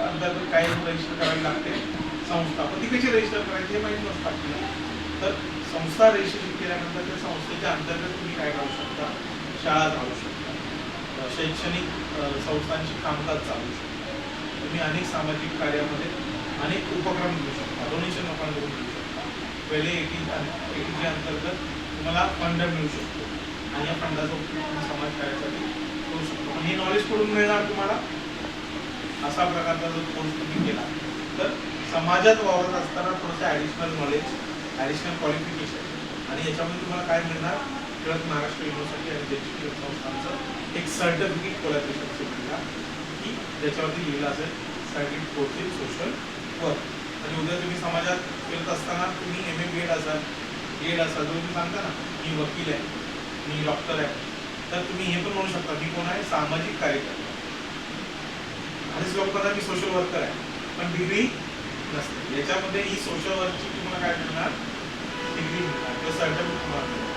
अंतर्गत काय रजिस्टर करावी लागते संस्था, पण ती कशी रजिस्टर करायची हे माहीत नसतं आपल्याला. तर संस्था रजिस्ट्रेशन केल्यानंतर त्या संस्थेच्या अंतर्गत तुम्ही काय करू शकता, शाळा चालू शकता, शैक्षणिक संस्थांची कामकाज चालू शकता, तुम्ही अनेक सामाजिक कार्यामध्ये अनेक उपक्रम घेऊ शकता, डोनेशन लोकांकडून घेऊ शकता. पहिले एटीजी अंतर्गत तुम्हाला फंड मिळू शकतो आणि या फंडाचा उपयोग तुम्ही समाज कार्यासाठी करू शकतो. पण हे नॉलेज कुठून मिळणार तुम्हाला? असा प्रकारचा जर कोर्स तुम्ही केला तर समाजात वावरत असताना थोडंसं ॲडिशनल नॉलेज, ॲडिशनल क्वालिफिकेशन आणि याच्यामध्ये तुम्हाला काय मिळणार, टिळक महाराष्ट्र युनिव्हर्सिटी आणि जयश्री संस्थांचं एक सर्टिफिकेट कोलॅबोरेशन दिला की ज्याच्यावरती लिहिलं असेल certificate course in social work. आणि उद्या तुम्ही समाजात फिरत असताना तुम्ही MA BEd असाल, BEd असाल, तर तुम्ही सांगता ना मी वकील आहे, मी डॉक्टर आहे, तर तुम्ही हे पण म्हणू शकता मी कोण आहे, सामाजिक कार्यकर्ता. बरेच लोक म्हणतात मी सोशल वर्कर आहे, पण डिग्री नसते. याच्यामध्ये ही सोशल वर्कची तुम्हाला काय मिळणार, डिग्री मिळणार किंवा सर्टिफिकेट तुम्हाला मिळणार.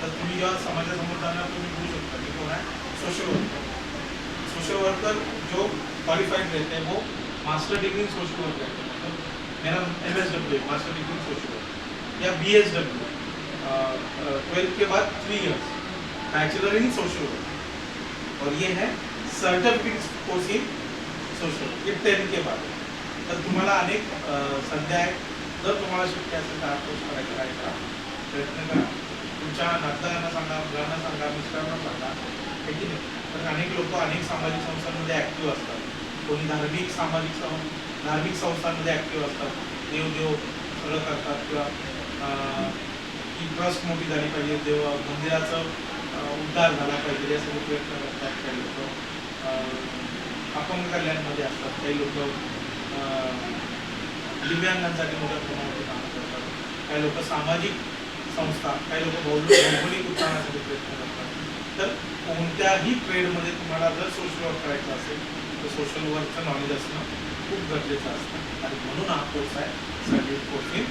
तर तुम्ही जेव्हा समाजासमोर जाणार तुम्ही बोलू शकता मी कोण आहे, सोशल वर्कर. सोशल वर्कर जो क्वालिफाइड रहते हैं वो master degree in social work है, मतलब मेरा MSW master degree in social work या BSW 12th के बाद 3 years bachelor in social work, और ये है certificate course in social work, ये 10 के बाद. तर तुम्हाला अनेक संध्या आहेत. जर तुम्हाला शक्य असेल तर हा कोर्स करायचा आहे का प्रयत्न करा. तुमच्या नातवांना सांगा, मुलांना सांगा, मिस्टरांना सांगा, हे की नाही. तर अनेक लोक अनेक सामाजिक संस्थांमध्ये ॲक्टिव्ह असतात. कोणी धार्मिक संस्थांमध्ये ॲक्टिव्ह असतात, देव सगळं करतात किंवा की ट्रस्ट मोठी झाली पाहिजे, मंदिराचं उद्धार झाला पाहिजे या सगळे प्रयत्न करतात. काही लोक अपंग कल्याणमध्ये असतात, काही लोक दिव्यांगांसाठी मोठ्या प्रमाणामध्ये काम करतात, काही लोक सामाजिक संस्था, काही लोक भौगोलिक उत्थानासाठी प्रयत्न करतात. तर कोणत्याही ट्रेडमध्ये तुम्हाला जर सोशल वर्क करायचं असेल तर सोशल वर्कचं नॉलेज असणं खूप गरजेचं असतं. आणि म्हणून हा कोर्स आहे सर्टिफिकेट कोर्स इन